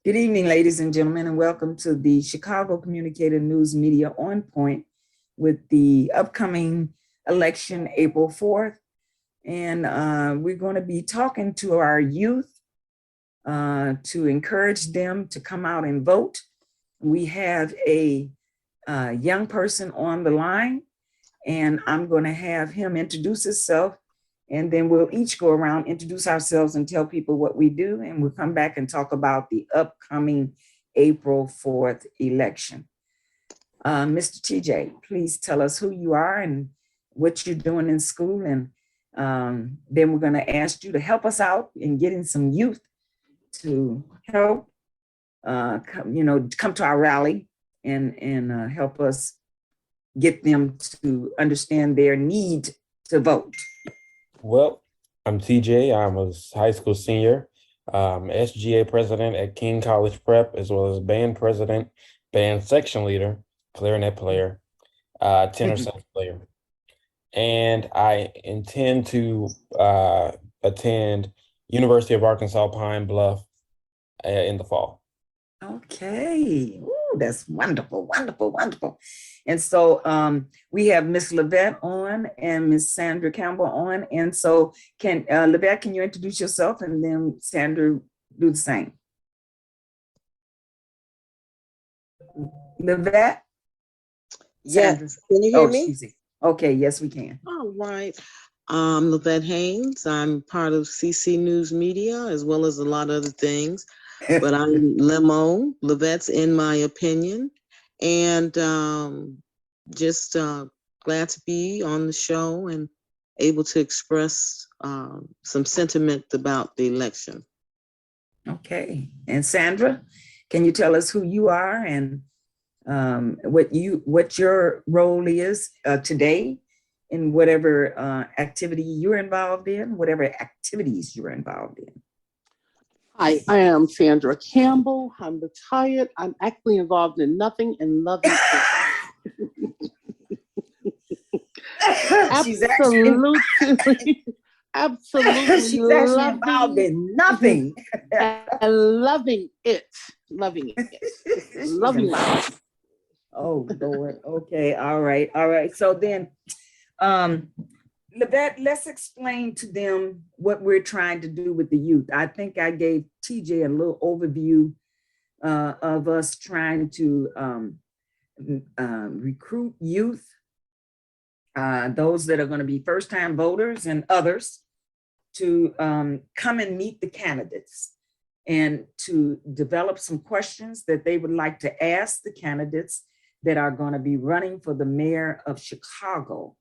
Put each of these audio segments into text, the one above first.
Good evening, ladies and gentlemen, and welcome to the Chicago Communicated News Media On Point with the upcoming election, April 4th. And we're going to be talking to our youth to encourage them to come out and vote. We have a young person on the line, and I'm going to have him introduce himself, and then we'll each go around, introduce ourselves, and tell people what we do, and we'll come back and talk about the upcoming April 4th election. Mr. TJ, please tell us who you are and what you're doing in school, and then we're going to ask you to help us out in getting some youth to help, come to our rally and help us get them to understand their need to vote. Well, I'm TJ. I'm a high school senior, SGA president at King College Prep, as well as band president, band section leader, clarinet player, tenor sax player. And I intend to attend University of Arkansas Pine Bluff in the fall. Okay. Ooh, that's wonderful, wonderful, wonderful. And so we have Miss Levette on and Miss Sandra Campbell on. And so Levette, can you introduce yourself, and then Sandra do the same? Levette? Yes, can you hear me? Excuse me. Okay, yes, we can. All right. Levette Haynes. I'm part of CC News Media, as well as a lot of other things. But I'm Lemo. Levette's in my opinion. And just glad to be on the show and able to express some sentiment about the election. Okay. And Sandra, can you tell us who you are and what your role is today in whatever activity you're involved in, whatever activities you're involved in? Hi, I am Sandra Campbell. I'm retired. I'm actually involved in nothing and loving it. Absolutely. Absolutely. She's actually involved in nothing. And loving it. Loving it. Loving life. Oh, Lord. Okay. All right. All right. So then, Levette, let's explain to them what we're trying to do with the youth. I think I gave TJ a little overview of us trying to recruit youth, those that are going to be first-time voters and others, to come and meet the candidates and to develop some questions that they would like to ask the candidates that are going to be running for the mayor of Chicago.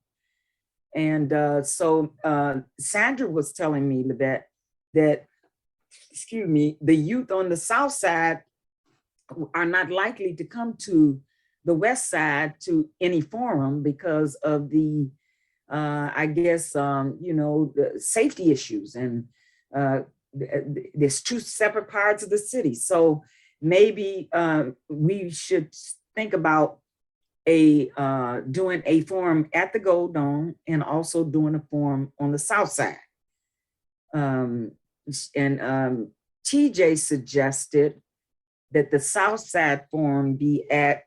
And so Sandra was telling me, Levette, that, the youth on the South Side are not likely to come to the West Side to any forum because of the, the safety issues. And there's two separate parts of the city. So maybe we should think about doing a forum at the Gold Dome and also doing a forum on the South Side. TJ suggested that the South Side forum be at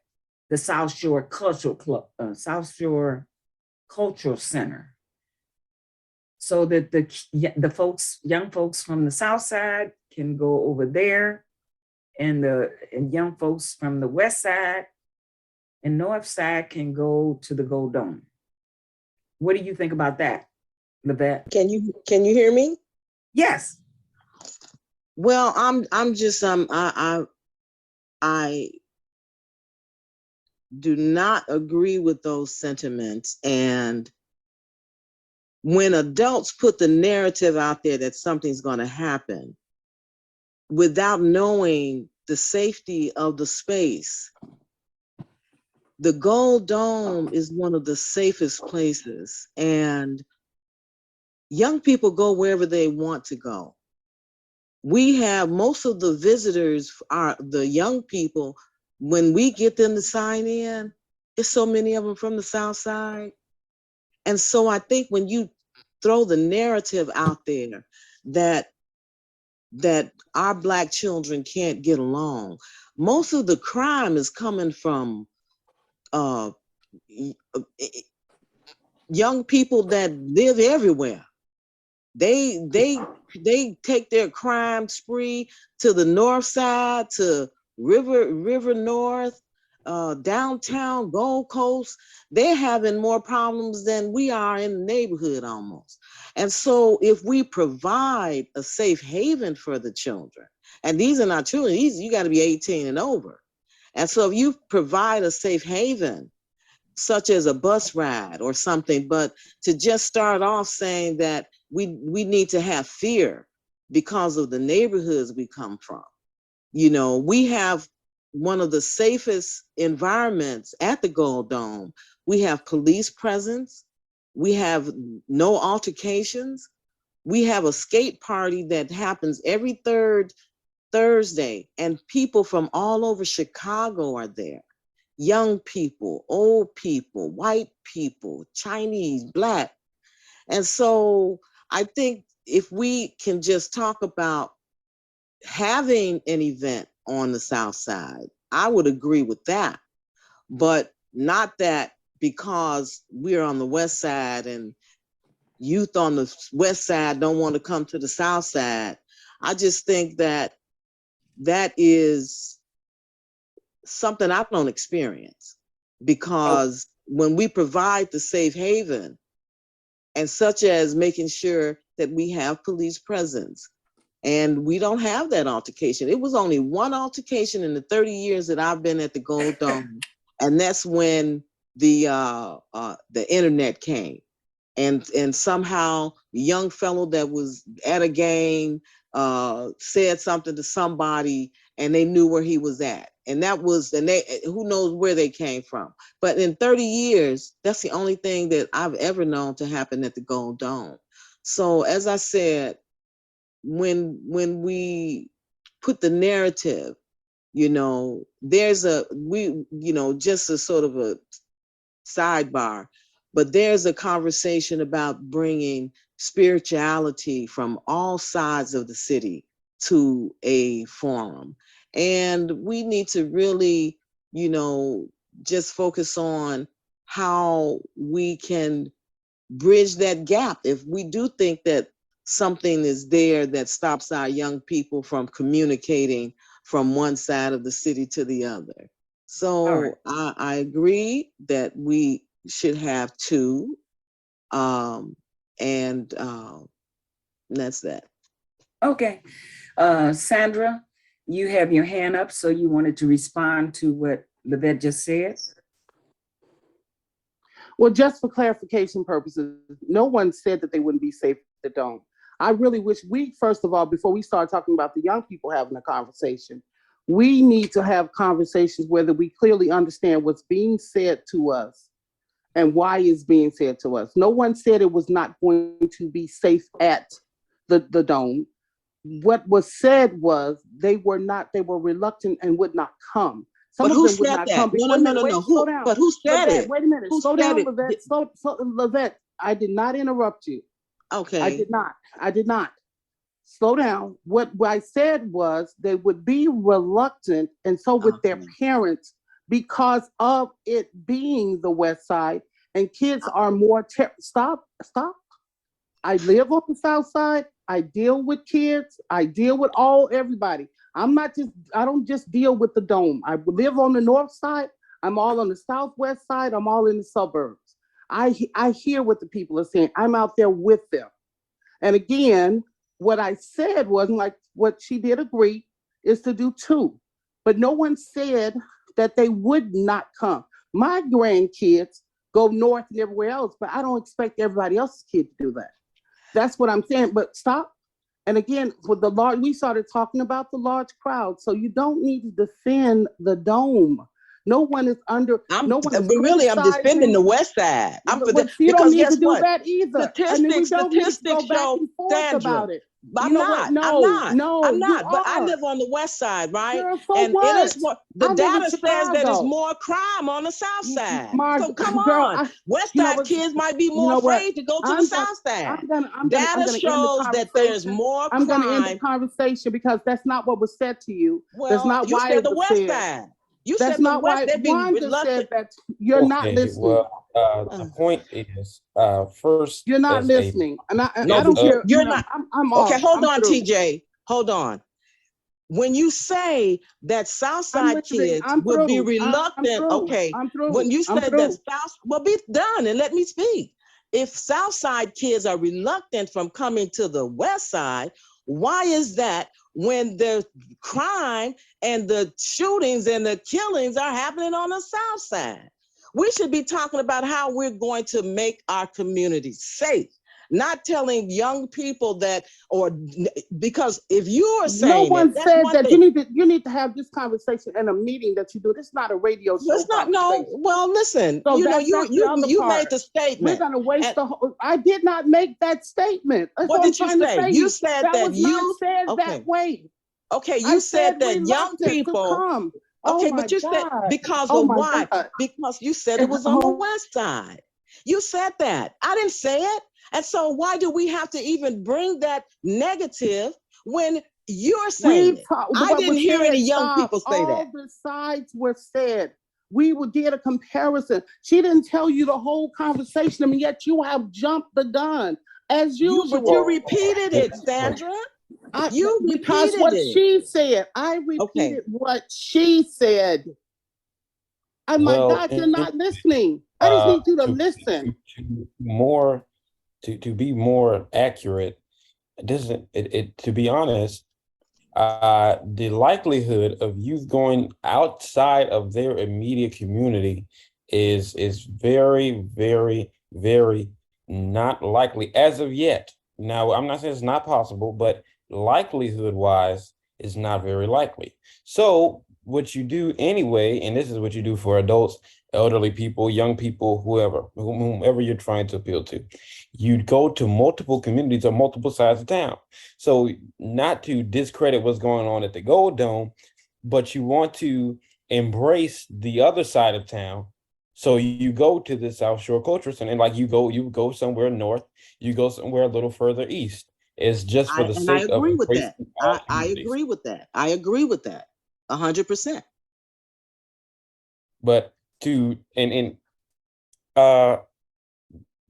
the South Shore Cultural Club, South Shore Cultural Center, so that the folks, young folks from the South Side can go over there, and young folks from the West Side and North Side can go to the Gold Dome. What do you think about that, Levette? Can you hear me? Yes. Well, I'm just I do not agree with those sentiments. And when adults put the narrative out there that something's going to happen without knowing the safety of the space, the Gold Dome is one of the safest places, and young people go wherever they want to go. We have most of the visitors are the young people. When we get them to sign in, there's so many of them from the South Side. And so I think when you throw the narrative out there that that our Black children can't get along. Most of the crime is coming from uh, young people that live everywhere. They take their crime spree to the north side, to River North, downtown Gold Coast. They're having more problems than we are in the neighborhood almost. And so if we provide a safe haven for the children, and these are not children, these you got to be 18 and over. And so if you provide a safe haven, such as a bus ride or something, but to just start off saying that we need to have fear because of the neighborhoods we come from. You know, we have one of the safest environments at the Gold Dome. We have police presence. We have no altercations. We have a skate party that happens every third Thursday, and people from all over Chicago are there. Young people, old people, white people, Chinese, Black. And so I think if we can just talk about having an event on the South Side, I would agree with that. But not that because we're on the West Side and youth on the West Side don't want to come to the South Side. I just think that that is something I don't experience, because when we provide the safe haven, and such as making sure that we have police presence, and we don't have that altercation. It was only one altercation in the 30 years that I've been at the Gold Dome, and that's when the internet came. And somehow the young fellow that was at a game said something to somebody, and they knew where he was at. And that was, and they, who knows where they came from. But in 30 years, that's the only thing that I've ever known to happen at the Gold Dome. So as I said, when we put the narrative, you know, there's just a sort of a sidebar, but there's a conversation about bringing spirituality from all sides of the city to a forum. And we need to really, just focus on how we can bridge that gap. If we do think that something is there that stops our young people from communicating from one side of the city to the other. So right. I agree that we should have two, and that's that. Okay. Sandra, you have your hand up, so you wanted to respond to what Lavette just said? Well, just for clarification purposes, no one said that they wouldn't be safe at the Dome. I really wish first of all, before we start talking about the young people having a conversation, we need to have conversations where we clearly understand what's being said to us and why it's being said to us. No one said it was not going to be safe at the Dome. What was said was they were reluctant and would not come. Some But of who them would said not that? come. No, no, Wait a no, minute, no, no. slow down. But who said Lavette, it? wait a minute, Who slow said down, it? Lavette. Lavette, I did not interrupt you. Okay. I did not. Slow down. What I said was they would be reluctant, and so would their parents, because of it being the West Side, and kids are more, stop. I live on the South Side. I deal with kids. I deal with everybody. I don't just deal with the Dome. I live on the North Side. I'm all on the Southwest side. I'm all in the suburbs. I hear what the people are saying. I'm out there with them. And again, what I said wasn't like what she did agree is to do two. But no one said that they would not come. My grandkids go north and everywhere else, but I don't expect everybody else's kid to do that. That's what I'm saying. But stop. And again, with we started talking about the large crowd. So you don't need to defend the Dome. No one is under. No one is but really, I'm defending the criticizing. West Side. I'm for But you don't because need guess to do what? that either. And then we don't need to go Statistics back show, and forth Sandra. about it. I'm You know what? not. I'm No, not. no, I'm you not. But I are. live on the West Side, right? Girl, so And it is what? more. The I live in data says that it's Chicago. more crime on the South Side. So come Girl, on, West you know Side what? kids might be You more know what? afraid to go to the I'm gonna, South Side. I'm Data gonna end the shows that there's conversation. more I'm gonna end the crime. conversation because that's not what was said to you. That's Well, not you why said it the was West said. Side. You That's said the not West. why They'd be Wanda reluctant. said that. You're not Okay, listening. well, the point is, first, You're not as a listening, and I No, don't but as care. you're not. I'm Okay, off. hold I'm on, through. TJ. Hold on. When you say that Southside kids I'm would be through. I'm reluctant, through. okay, I'm through. when you I'm said that through. South, well, be done and let me speak. If Southside kids are reluctant from coming to the West Side, why is that when the crime and the shootings and the killings are happening on the South Side? We should be talking about how we're going to make our communities safe, not telling young people that, or because if you are No saying it, one that's said one that thing. you need to have this conversation in a meeting that you do. This is not a radio show It's not, no, conversation. well, listen, So you know, that's the other you made part. the We're statement. gonna waste And the whole. I did not make that statement. That's what what I'm did you trying to say? say. You said That that was not youth, said okay, that way. okay, I you said said that young reluctant to people, come. Oh okay, my but you said God. because Oh of my why? God. Because you said it was on the West Side. You said that. I didn't say it. And so why do we have to even bring that negative when you're saying it? I What didn't was hear said, any young stop. people say that. All the sides were said. We did a comparison. She didn't tell you the whole conversation, and yet you have jumped the gun as But you usual. repeated it, Sandra. You Because repeated what it. she said, I Okay. repeated what she said. I'm like, well, God, you're not listening. I just need you to listen. to be more accurate, it doesn't it to be honest, the likelihood of youth going outside of their immediate community is very, very, very not likely as of yet. Now, I'm not saying it's not possible, but likelihood wise, is not very likely. So what you do anyway, and this is what you do for adults, elderly people, young people, whomever you're trying to appeal to, you'd go to multiple communities or multiple sides of town. So not to discredit what's going on at the Gold Dome, but you want to embrace the other side of town. So you go to the South Shore Cultural Center, and like you go somewhere north, you go somewhere a little further east. It's just for the And I sake of agree with that. embracing all I communities. agree with that. I agree with that 100%. But uh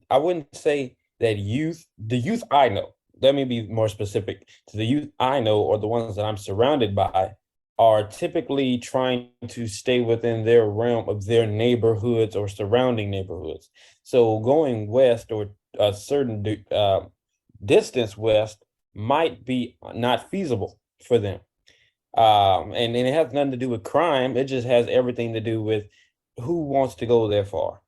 I wouldn't say that the youth I know, let me be more specific, to the youth I know or the ones that I'm surrounded by are typically trying to stay within their realm of their neighborhoods or surrounding neighborhoods. So going west or a certain distance west might be not feasible for them. And it has nothing to do with crime. It just has everything to do with who wants to go that far.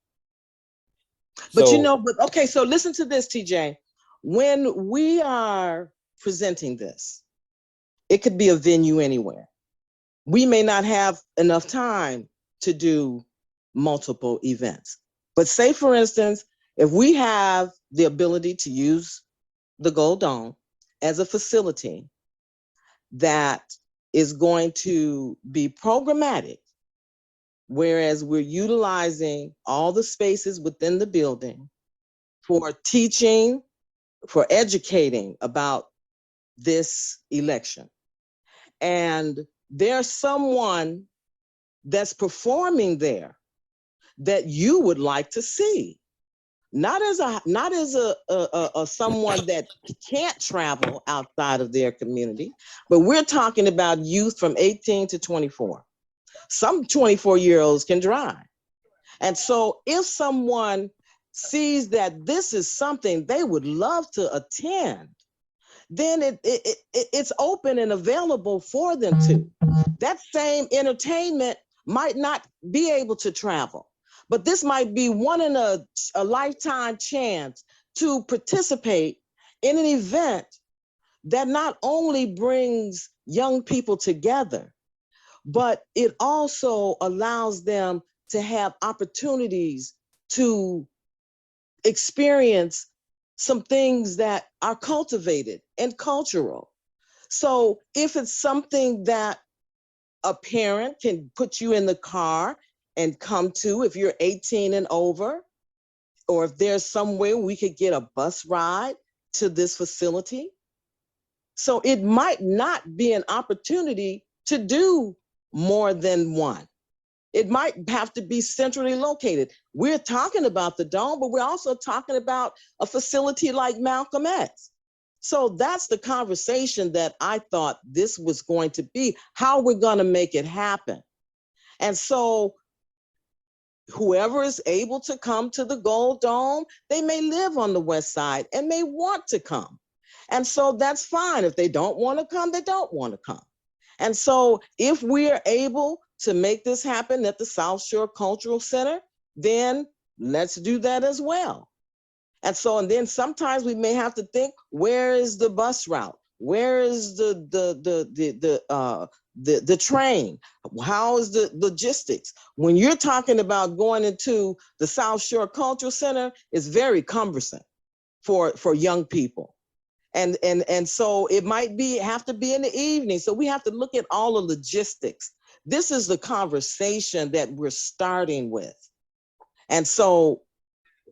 But So okay, so listen to this, TJ. When we are presenting this, it could be a venue anywhere. We may not have enough time to do multiple events. But say, for instance, if we have the ability to use the Gold Dome as a facility that is going to be programmatic, whereas we're utilizing all the spaces within the building for teaching, for educating about this election. And there's someone that's performing there that you would like to see, not as a someone that can't travel outside of their community, but we're talking about youth from 18 to 24. Some 24-year-olds can drive. And so if someone sees that this is something they would love to attend, then it's open and available for them to. That same entertainment might not be able to travel, but this might be one in a lifetime chance to participate in an event that not only brings young people together, but it also allows them to have opportunities to experience some things that are cultivated and cultural. So if it's something that a parent can put you in the car and come to, if you're 18 and over, or if there's somewhere we could get a bus ride to this facility. So it might not be an opportunity to do more than one. It might have to be centrally located. We're talking about the Dome, but we're also talking about a facility like Malcolm X. So that's the conversation that I thought this was going to be, how we're going to make it happen. And so whoever is able to come to the Gold Dome, they may live on the West Side and may want to come. And so that's fine. If they don't want to come, they don't want to come. And so if we're able to make this happen at the South Shore Cultural Center, then let's do that as well. And so, and then sometimes we may have to think, where is the bus route? Where is the train? How is the logistics? When you're talking about going into the South Shore Cultural Center, it's very cumbersome for young people. And so it might have to be in the evening. So we have to look at all the logistics. This is the conversation that we're starting with. And so,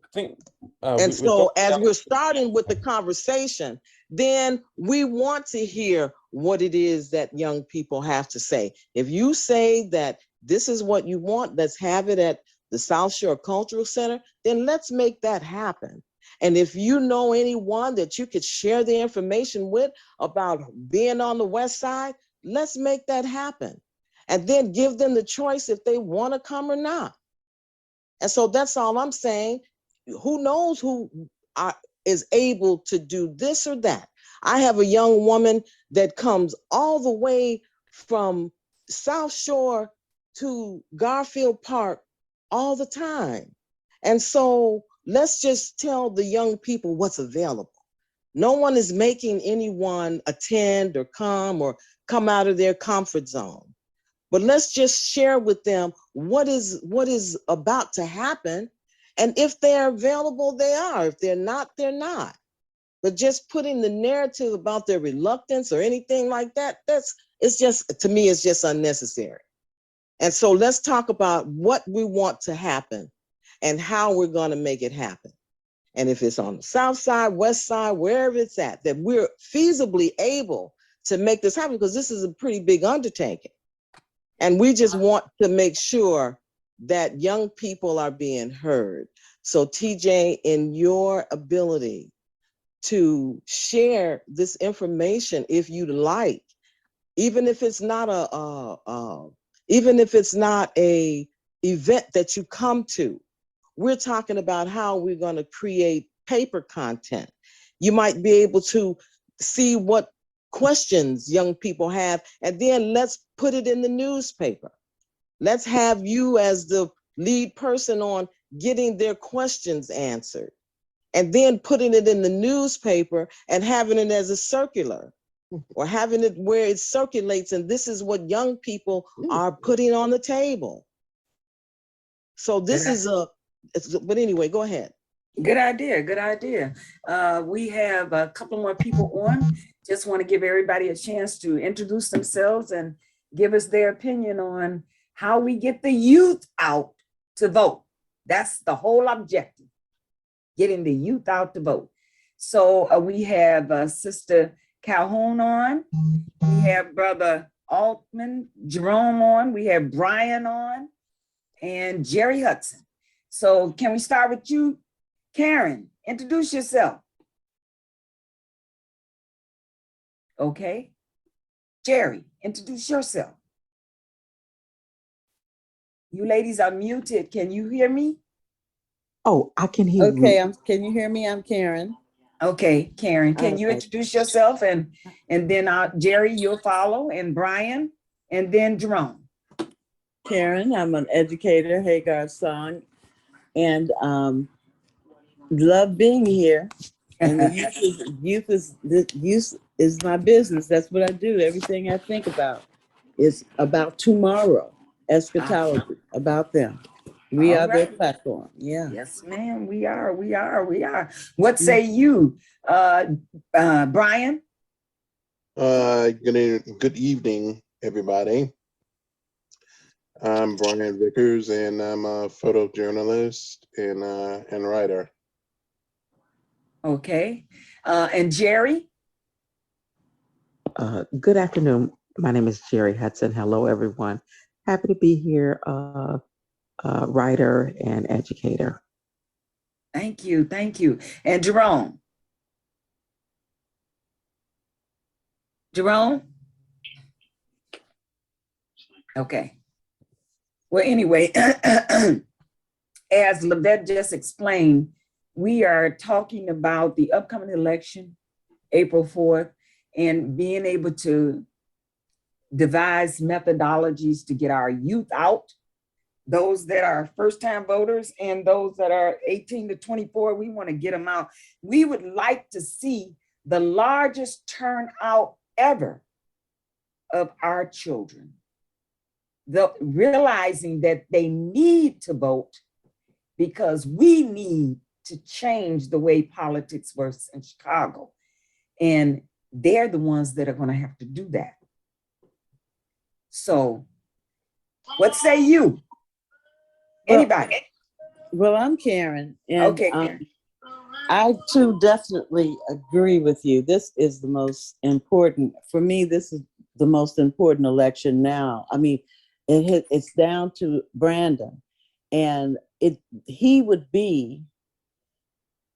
I think, as we're starting with the conversation, then we want to hear what it is that young people have to say. If you say that this is what you want, let's have it at the South Shore Cultural Center, then let's make that happen. And if you know anyone that you could share the information with about being on the West Side, let's make that happen. And then give them the choice if they want to come or not. And so that's all I'm saying. Who knows who is able to do this or that? I have a young woman that comes all the way from South Shore to Garfield Park all the time. And so let's just tell the young people what's available. No one is making anyone attend or come out of their comfort zone. But let's just share with them what is about to happen. And if they're available, they are. If they're not, they're not. But just putting the narrative about their reluctance or anything like that, to me, it's just unnecessary. And so let's talk about what we want to happen and how we're going to make it happen. And if it's on the South Side, West Side, wherever it's at, that we're feasibly able to make this happen, because this is a pretty big undertaking. And we just want to make sure that young people are being heard. So TJ, in your ability to share this information, if you'd like, even if it's not a event that you come to, we're talking about how we're going to create paper content. You might be able to see what questions young people have, and then let's put it in the newspaper. Let's have you as the lead person on getting their questions answered, and then putting it in the newspaper and having it as a circular, or having it where it circulates, and this is what young people are putting on the table. So this but anyway, go ahead. Good idea, good idea. We have a couple more people on. Just want to give everybody a chance to introduce themselves and give us their opinion on how we get the youth out to vote. That's the whole objective, getting the youth out to vote. So we have Sister Calhoun on, we have Brother Altman, Jerome on, we have Brian on, and Jerry Hudson. So can we start with you, Karen? Introduce yourself. Okay. Jerry, introduce yourself. You ladies are muted. Can you hear me? Oh, I can hear you. Okay, can you hear me? I'm Karen. Okay, Karen, can you Okay. introduce yourself, and then Jerry, you'll follow, and Brian, and then Jerome. Karen, I'm an educator, Hagar Song, and love being here. And the youth is my business. That's what I do. Everything I think about It's about tomorrow, eschatology, about them. We All are their right. platform. Yeah. Yes, ma'am. We are. We are. We are. What Yeah. say you, Brian? Good evening, everybody. I'm Brian Vickers, and I'm a photojournalist and writer. Okay. And Jerry? Good afternoon. My name is Jerry Hudson. Hello, everyone. Happy to be here, writer and educator. Thank you. Thank you. And Jerome? Jerome? Okay. Well, anyway, as Lavette just explained, we are talking about the upcoming election, April 4th, and being able to devise methodologies to get our youth out, those that are first-time voters and those that are 18 to 24, we want to get them out. We would like to see the largest turnout ever of our children, realizing that they need to vote because we need to change the way politics works in Chicago. And they're the ones that are going to have to do that. So what say you? Anybody? Well, I'm Karen, and Okay, Karen. I too definitely agree with you. This is the most important, for me, this is the most important election now. I mean, it's down to Brandon, and he would be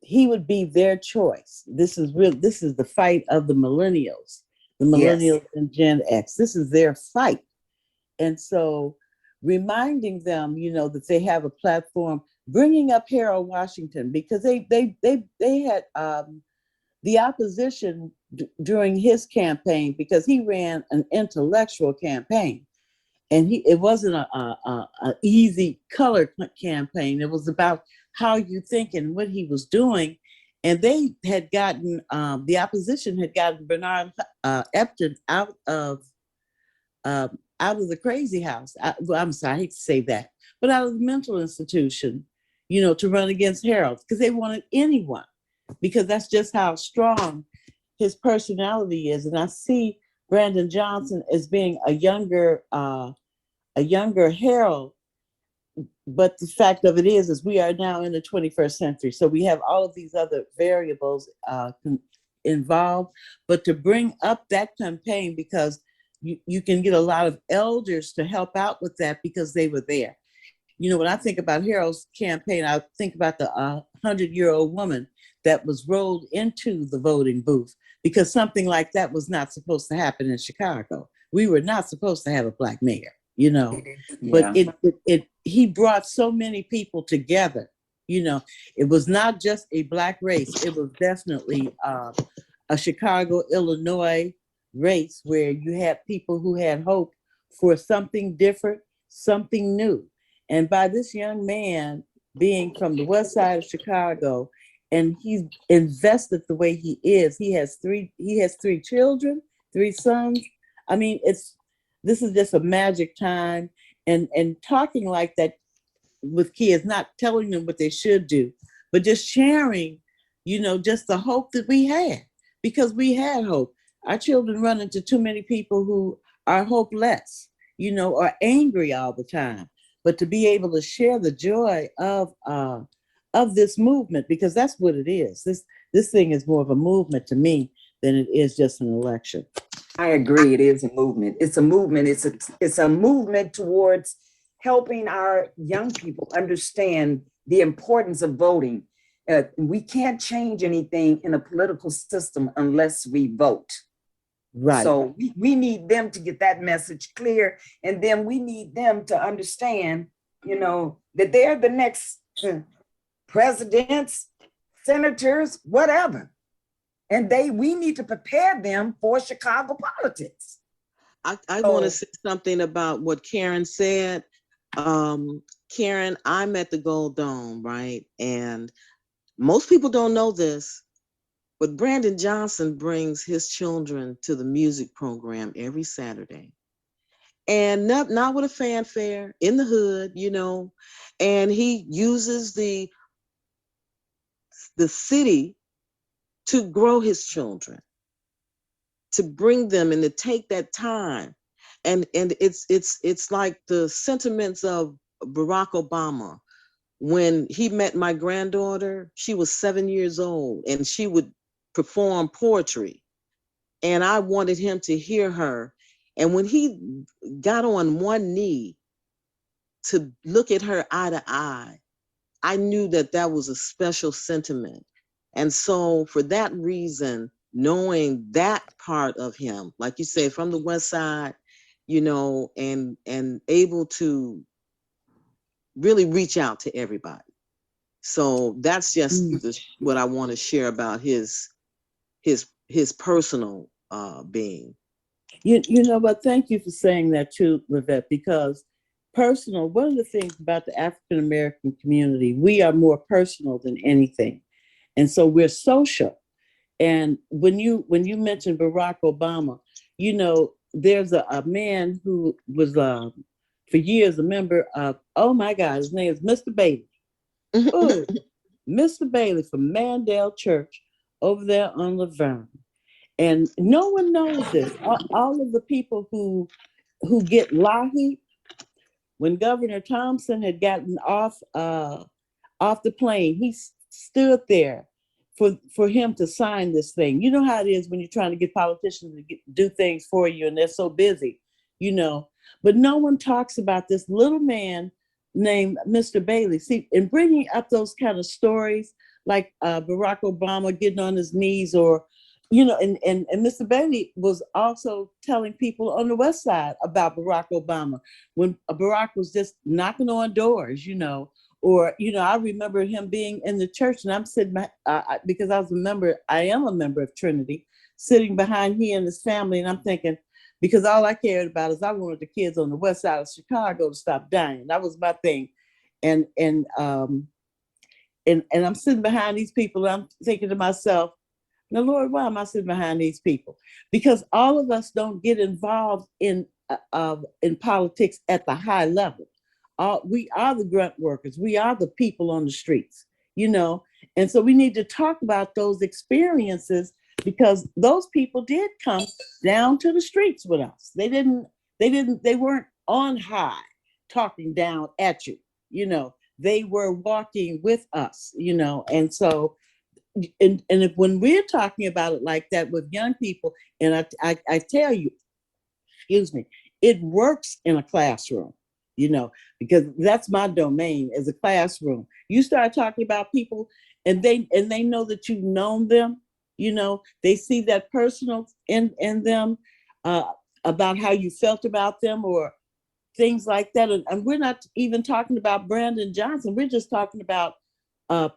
their choice. This is the fight of the millennials, Yes. and Gen X. This is their fight. And so reminding them, that they have a platform, bringing up Harold Washington, because they had the opposition during his campaign, because he ran an intellectual campaign, and it wasn't a easy color campaign. It was about how you think and what he was doing. And they had gotten the opposition had gotten Bernard Epton out of the crazy house. I'm sorry, I hate to say that, but out of the mental institution, to run against Harold, because they wanted anyone, because that's just how strong his personality is. And I see Brandon Johnson as being a younger Harold. But the fact of it is we are now in the 21st century. So we have all of these other variables involved. But to bring up that campaign, because you can get a lot of elders to help out with that because they were there. When I think about Harold's campaign, I think about the 100-year-old woman that was rolled into the voting booth, because something like that was not supposed to happen in Chicago. We were not supposed to have a Black mayor, Yeah. but he brought so many people together. It was not just a Black race. It was definitely a Chicago, Illinois race where you had people who had hope for something different, something new. And by this young man being from the west side of Chicago, and he's invested the way he is, he has three children, 3 sons. I mean, this is just a magic time. And talking like that with kids, not telling them what they should do, but just sharing, just the hope that we had, because we had hope. Our children run into too many people who are hopeless, are angry all the time. But to be able to share the joy of this movement, because that's what it is. This thing is more of a movement to me than it is just an election. I agree. It is a movement. It's a movement. It's a movement towards helping our young people understand the importance of voting. We can't change anything in a political system unless we vote. Right. So we need them to get that message clear. And then we need them to understand, that they're the next presidents, senators, whatever. And we need to prepare them for Chicago politics. I want to say something about what Karen said. Karen, I'm at the Gold Dome, right? And most people don't know this, but Brandon Johnson brings his children to the music program every Saturday. and not with a fanfare, in the hood, you know, and he uses the city to grow his children, to bring them and to take that time. And it's like the sentiments of Barack Obama. When he met my granddaughter, she was 7 years old and she would perform poetry. And I wanted him to hear her. And when he got on one knee to look at her eye to eye, I knew that that was a special sentiment. And so for that reason, knowing that part of him, like you say, from the West Side, you know, and able to really reach out to everybody. So that's just what I want to share about his personal being. You know what? Thank you for saying that too, Livette, because personal, one of the things about the African American community, we are more personal than anything. And so we're social. And when you mentioned Barack Obama, you know, there's a man who was for years a member of, oh my God, his name is Mr. Bailey. Oh, Mr. Bailey from Mandel Church over there on Laverne. And no one knows this. All of the people who get Lahi, when Governor Thompson had gotten off the plane, he stood there for him to sign this thing. You know how it is when you're trying to get politicians to do things for you, and they're so busy, you know. But no one talks about this little man named Mr. Bailey. See, in bringing up those kind of stories, like Barack Obama getting on his knees, or you know, and Mr. Bailey was also telling people on the West Side about Barack Obama when Barack was just knocking on doors, you know. Or, you know, I remember him being in the church, and I'm sitting because I am a member of Trinity, sitting behind he and his family, and I'm thinking, because all I cared about is I wanted the kids on the West Side of Chicago to stop dying. That was my thing, and I'm sitting behind these people, and I'm thinking to myself, now, Lord, why am I sitting behind these people? Because all of us don't get involved in politics at the high level. We are the grunt workers. We are the people on the streets, you know? And so we need to talk about those experiences, because those people did come down to the streets with us. They weren't on high talking down at you, you know? They were walking with us, you know? And so, and if when we're talking about it like that with young people, and I tell you, excuse me, it works in a classroom, you know, because that's my domain as a classroom. You start talking about people, and they know that you've known them, you know, they see that personal in them, about how you felt about them or things like that. And we're not even talking about Brandon Johnson. We're just talking about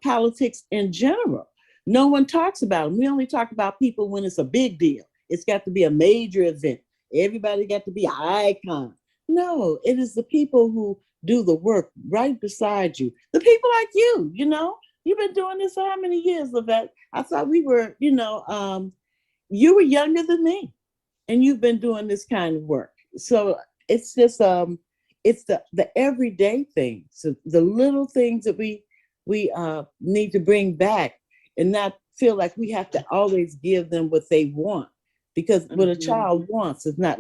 politics in general. No one talks about them. We only talk about people when it's a big deal. It's got to be a major event. Everybody got to be an icon. No, it is the people who do the work right beside you. The people like you, you know, you've been doing this for how many years, Livette? I thought we were, you know, you were younger than me, and you've been doing this kind of work. So it's just, it's the everyday things, so the little things that we need to bring back, and not feel like we have to always give them what they want, because what a child wants is not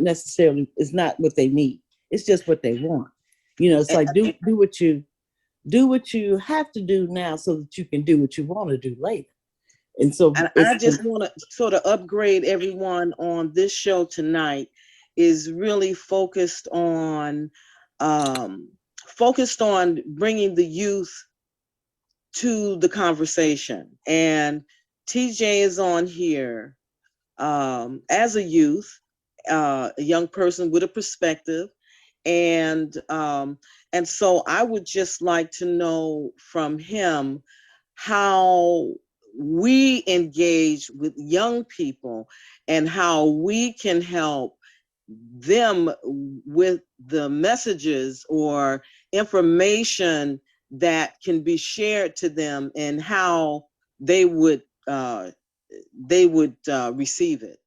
what they need. It's just what they want. You know, it's like do what you have to do now so that you can do what you want to do later. And so I just want to sort of upgrade everyone on this show tonight, is really focused on bringing the youth to the conversation. And TJ is on here as a youth, a young person with a perspective. And so I would just like to know from him how we engage with young people and how we can help them with the messages or information that can be shared to them, and how they would receive it.